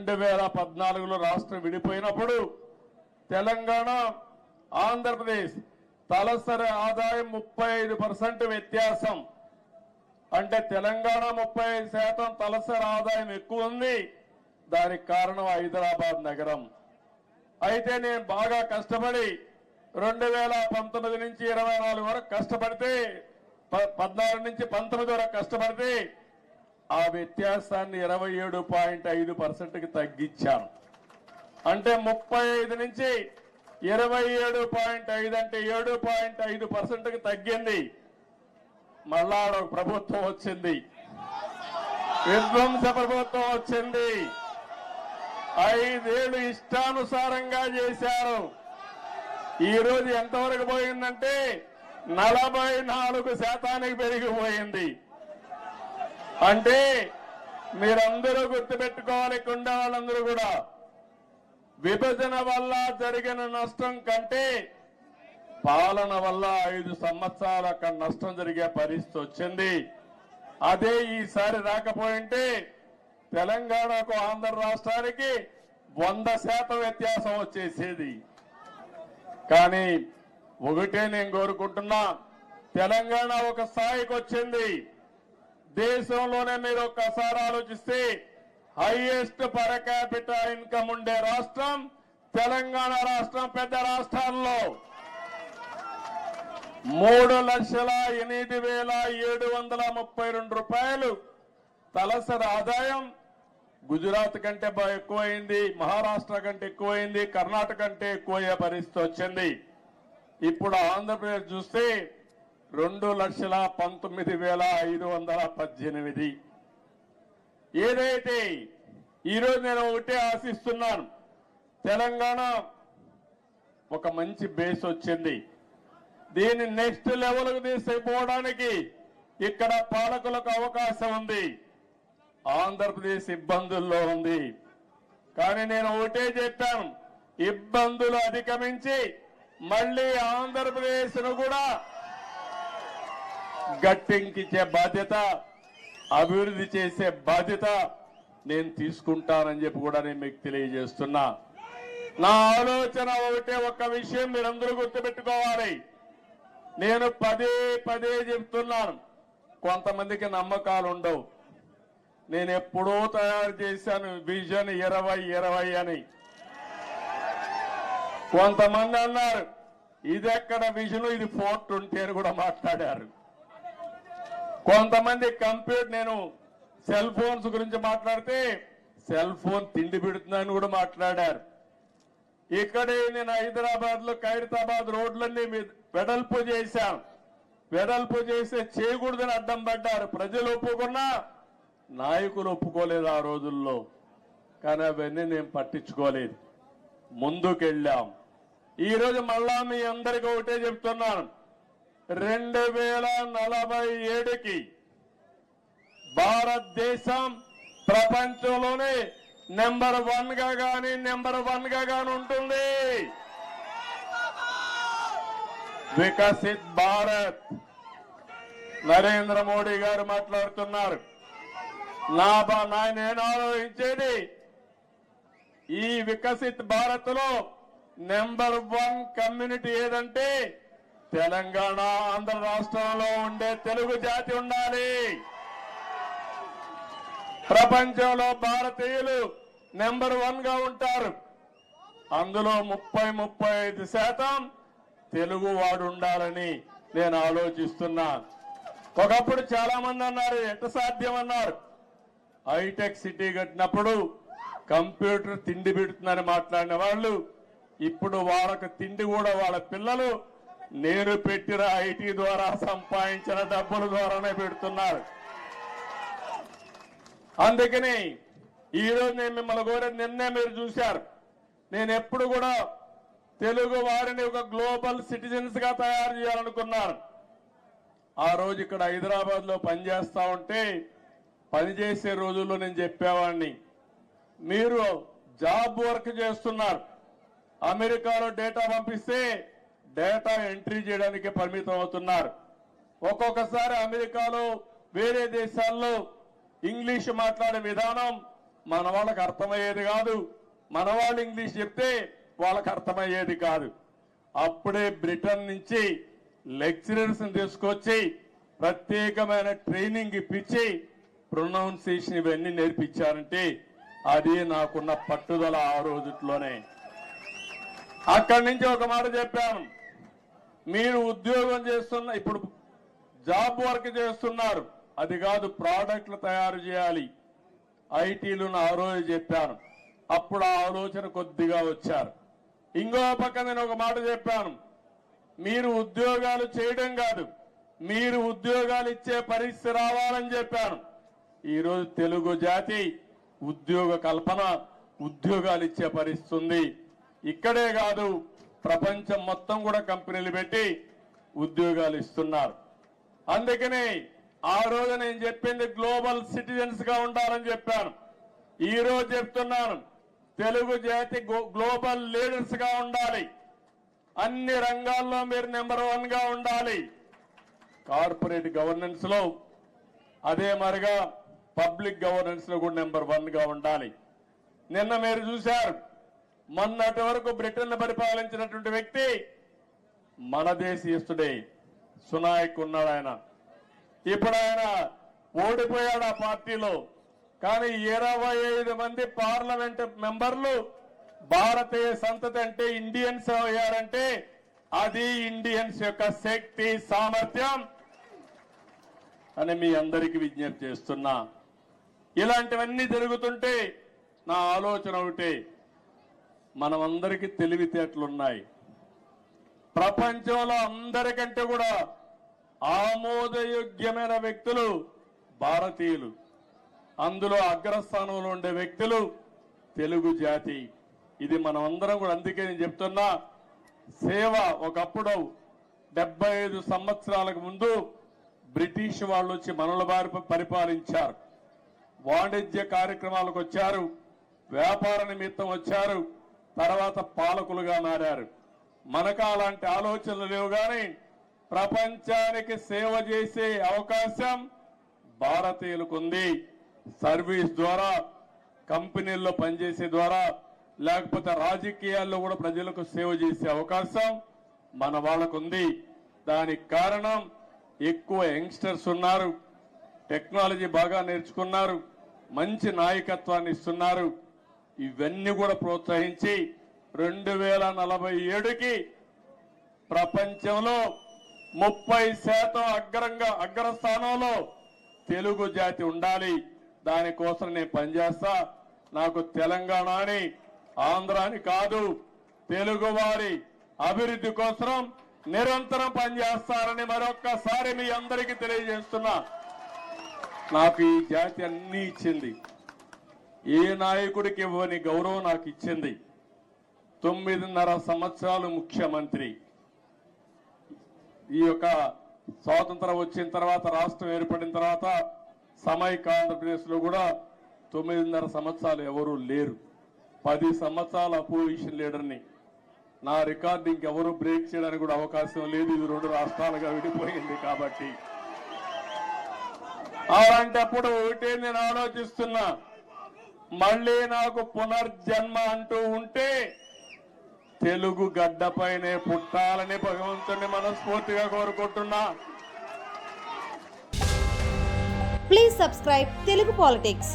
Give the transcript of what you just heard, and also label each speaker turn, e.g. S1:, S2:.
S1: 2014లో రాష్ట్రం విడిపోయినప్పుడు తెలంగాణ ఆంధ్రప్రదేశ్ తలసరి ఆదాయం 35% వ్యత్యాసం. అంటే తెలంగాణ 35% తలసరి ఆదాయం ఎక్కువ ఉంది. దానికి కారణం హైదరాబాద్ నగరం. అయితే నేను బాగా కష్టపడి 2019 నుంచి 24 వరకు కష్టపడితే 14 నుంచి 19 వరకు కష్టపడితే ఆ వ్యత్యాసాన్ని 27.5%కి తగ్గించాను. అంటే 35 నుంచి 27.5 అంటే 7.5%కి తగ్గింది. మళ్ళా ఒక ప్రభుత్వం వచ్చింది, విధ్వంస ప్రభుత్వం వచ్చింది. 5 ఏళ్లు ఇష్టానుసారంగా చేశారు. ఈ రోజు ఎంతవరకు పోయిందంటే 44% పెరిగిపోయింది. అంటే మీరందరూ గుర్తుపెట్టుకోవాలి, కుండా వాళ్ళందరూ కూడా విభజన వల్ల జరిగిన నష్టం కంటే పాలన వల్ల 5 సంవత్సరాలు అక్కడ నష్టం జరిగే పరిస్థితి వచ్చింది. అదే ఈసారి రాకపోయింటే తెలంగాణకు ఆంధ్ర రాష్ట్రానికి 100% వ్యత్యాసం వచ్చేసేది. కానీ ఒకటే నేను కోరుకుంటున్నా, తెలంగాణ ఒక స్థాయికి వచ్చింది. దేశంలోనే మీరు ఒక్కసారి ఆలోచిస్తే హైయెస్ట్ పర్ క్యాపిటల్ ఇన్కమ్ ఉండే రాష్ట్రం తెలంగాణ రాష్ట్రం. పెద్ద రాష్ట్రాల్లో 3,08,732 రూపాయలు తలసరి ఆదాయం గుజరాత్ కంటే ఎక్కువైంది, మహారాష్ట్ర కంటే ఎక్కువైంది, కర్ణాటక కంటే ఎక్కువయ్యే పరిస్థితి వచ్చింది. ఇప్పుడు ఆంధ్రప్రదేశ్ చూస్తే 2,19,518. ఏదైతే ఈరోజు నేను ఒకటే ఆశిస్తున్నాను, తెలంగాణ ఒక మంచి బేస్ వచ్చింది. దీన్ని నెక్స్ట్ లెవెల్కు తీసుకుపోవడానికి ఇక్కడ పాలకులకు అవకాశం ఉంది. ఆంధ్రప్రదేశ్ ఇబ్బందుల్లో ఉంది. కానీ నేను ఒకటే చెప్పాను, ఇబ్బందులు అధిగమించి మళ్ళీ ఆంధ్రప్రదేశ్ ను కూడా గట్టెక్కించే బాధ్యత, అభివృద్ధి చేసే బాధ్యత నేను తీసుకుంటానని చెప్పి కూడా నేను మీకు తెలియజేస్తున్నా. నా ఆలోచన ఒకటే, ఒక్క విషయం మీరందరూ గుర్తుపెట్టుకోవాలి. నేను పదే పదే చెప్తున్నాను, కొంతమందికి నమ్మకాలు ఉండవు. నేను ఎప్పుడో తయారు చేశాను విజన్ 2020 అని. కొంతమంది అన్నారు ఇది ఎక్కడ విజన్, ఇది 420 అని కూడా మాట్లాడారు. కొంతమంది కంప్యూటర్, నేను సెల్ ఫోన్స్ గురించి మాట్లాడితే సెల్ ఫోన్ తిండి పెడుతుందని కూడా మాట్లాడారు. ఇక్కడే నేను హైదరాబాద్ లో ఖైరతాబాద్ రోడ్లన్నీ వెడల్పు చేశాను. వెడల్పు చేస్తే చేయకూడదని అడ్డం పడ్డారు. ప్రజలు ఒప్పుకున్నా, నాయకులు ఒప్పుకోలేదు ఆ రోజుల్లో. కానీ అవన్నీ నేను పట్టించుకోలేదు, ముందుకెళ్ళాం. ఈరోజు మళ్ళా మీ అందరికీ ఒకటే చెప్తున్నాను, 2047కి భారతదేశం ప్రపంచంలోనే నెంబర్ 1 గా గాని ఉంటుంది. వికసిత్ భారత్. నరేంద్ర మోడీ గారు మాట్లాడుతున్నారు. నేను ఆలోచించేది, ఈ వికసిత్ భారత్ లో నెంబర్ 1 కమ్యూనిటీ ఏదంటే తెలంగాణ ఆంధ్ర రాష్ట్రంలో ఉండే తెలుగు జాతి ఉండాలి. ప్రపంచంలో భారతీయులు నెంబర్ 1 గా ఉంటారు. అందులో 35% తెలుగు వాడు ఉండాలని నేను ఆలోచిస్తున్నా. ఒకప్పుడు చాలా మంది అన్నారు ఎట్ట సాధ్యం అన్నారు. హైటెక్ సిటీ కట్టినప్పుడు కంప్యూటర్ తిండి పెడుతుందని మాట్లాడిన వాళ్ళు ఇప్పుడు వాళ్ళకి తిండి కూడా వాళ్ళ పిల్లలు నేను పెట్టిన ఐటీ ద్వారా సంపాదించిన డబ్బుల ద్వారానే పెడుతున్నారు. అందుకని ఈరోజు నేను మిమ్మల్ని కోరేది, నిన్నే మీరు చూశారు, నేను ఎప్పుడు కూడా తెలుగు వారిని ఒక గ్లోబల్ సిటిజన్స్ గా తయారు చేయాలనుకున్నాను. ఆ రోజు ఇక్కడ హైదరాబాద్ లో పనిచేస్తా ఉంటే, పనిచేసే రోజుల్లో నేను చెప్పేవాడిని, మీరు జాబ్ వర్క్ చేస్తున్నారు, అమెరికాలో డేటా పంపిస్తే డేటా ఎంట్రీ చేయడానికి పరిమితం అవుతున్నారు. ఒక్కొక్కసారి అమెరికాలో వేరే దేశాల్లో ఇంగ్లీష్ మాట్లాడే విధానం మన వాళ్ళకి అర్థమయ్యేది కాదు, మన వాళ్ళు ఇంగ్లీష్ చెప్తే వాళ్ళకి అర్థమయ్యేది కాదు. అప్పుడే బ్రిటన్ నుంచి లెక్చరర్స్ తీసుకొచ్చి ప్రత్యేకమైన ట్రైనింగ్ ఇప్పించి ప్రొనౌన్సియేషన్ ఇవన్నీ నేర్పించారంటే అది నాకున్న పట్టుదల ఆ రోజుట్లోనే. అక్కడి నుంచి ఒక మాట చెప్పాను, మీరు ఉద్యోగం చేస్తున్న ఇప్పుడు జాబ్ వర్క్ చేస్తున్నారు, అది కాదు ప్రోడక్ట్లు తయారు చేయాలి, ఐటీలు ఆ రోజు చెప్పాను. అప్పుడు ఆ ఆలోచన కొద్దిగా వచ్చారు. ఇంకో పక్క నేను ఒక మాట చెప్పాను, మీరు ఉద్యోగాలు చేయడం కాదు, మీరు ఉద్యోగాలు ఇచ్చే పరిస్థితి రావాలని చెప్పాను. ఈరోజు తెలుగు జాతి ఉద్యోగ కల్పన, ఉద్యోగాలు ఇచ్చే పరిస్థితి ఉంది. ఇక్కడే కాదు, ప్రపంచం మొత్తం కూడా కంపెనీలు పెట్టి ఉద్యోగాలు ఇస్తున్నారు. అందుకని ఆ రోజు నేను చెప్పింది గ్లోబల్ సిటిజన్స్ గా ఉండాలని చెప్పాను. ఈ రోజు చెప్తున్నాను, తెలుగు జాతి గ్లోబల్ లీడర్స్ గా ఉండాలి. అన్ని రంగాల్లో మీరు నెంబర్ 1 గా ఉండాలి. కార్పొరేట్ గవర్నెన్స్ లో అదే మరిగా పబ్లిక్ గవర్నెన్స్ లో కూడా నెంబర్ 1 గా ఉండాలి. నిన్న మీరు చూశారు, మొన్నటి వరకు బ్రిటన్ పరిపాలించినటువంటి వ్యక్తి మన దేశీయుడే, సునాయక్ ఉన్నాడు. ఆయన ఇప్పుడు ఆయన ఓడిపోయాడు ఆ పార్టీలో. కానీ 25 మంది పార్లమెంట్ మెంబర్లు భారతీయ సంతతి అంటే ఇండియన్స్ అయ్యారంటే అది ఇండియన్స్ యొక్క శక్తి, సామర్థ్యం అని మీ అందరికీ విజ్ఞప్తి చేస్తున్నా. ఇలాంటివన్నీ జరుగుతుంటే నా ఆలోచన ఒకటే, మనమందరికీ తెలివితేటలున్నాయి. ప్రపంచంలో అందరికంటే కూడా ఆమోదయోగ్యమైన వ్యక్తులు భారతీయులు. అందులో అగ్రస్థానంలో ఉండే వ్యక్తులు తెలుగు జాతి. ఇది మనం అందరం కూడా, అందుకే నేను చెప్తున్నా, సేవ ఒకప్పుడు 75 సంవత్సరాలకు ముందు బ్రిటిష్ వాళ్ళు వచ్చి మనల బారి పరిపాలించారు. వాణిజ్య కార్యక్రమాలకు వచ్చారు, వ్యాపార నిమిత్తం వచ్చారు, తర్వాత పాలకులుగా మారారు. మనకు అలాంటి ఆలోచనలు లేవు. కానీ ప్రపంచానికి సేవ చేసే అవకాశం భారతీయులకు ఉంది. సర్వీస్ ద్వారా, కంపెనీల్లో పనిచేసే ద్వారా, లేకపోతే రాజకీయాల్లో కూడా ప్రజలకు సేవ చేసే అవకాశం మన వాళ్ళకు ఉంది. దానికి కారణం ఎక్కువ యంగ్స్టర్స్ ఉన్నారు, టెక్నాలజీ బాగా నేర్చుకున్నారు, మంచి నాయకత్వాన్ని ఇస్తున్నారు. ఇవన్నీ కూడా ప్రోత్సహించి 2047కి ప్రపంచంలో 30% అగ్రస్థానంలో తెలుగు జాతి ఉండాలి. దానికోసం నేను పనిచేస్తా. నాకు తెలంగాణ అని, ఆంధ్ర అని కాదు, తెలుగు వారి అభివృద్ధి కోసం నిరంతరం పనిచేస్తారని మరొక్కసారి మీ అందరికీ తెలియజేస్తున్నా. నాకు ఈ జాతి అన్ని ఇచ్చింది. ఏ నాయకుడికి ఇవ్వని గౌరవం నాకు ఇచ్చింది. 9.5 సంవత్సరాలు ముఖ్యమంత్రి. ఈ యొక్క స్వాతంత్రం వచ్చిన తర్వాత, రాష్ట్రం ఏర్పడిన తర్వాత సమైక్య ఆంధ్రప్రదేశ్ లో కూడా 9.5 సంవత్సరాలు ఎవరూ లేరు. 10 సంవత్సరాల అపోజిషన్ లీడర్ని. నా రికార్డు ఇంకెవరూ బ్రేక్ చేయడానికి కూడా అవకాశం లేదు. ఇది 2 రాష్ట్రాలుగా విడిపోయింది కాబట్టి. అలాంటప్పుడు ఒకటే నేను ఆలోచిస్తున్నా, మళ్ళీ నాకు పునర్జన్మ అంటూ ఉంటే తెలుగు గడ్డపైనే పుట్టాలని భగవంతుని మనస్ఫూర్తిగా కోరుకుంటున్నా.
S2: Please subscribe Telugu politics.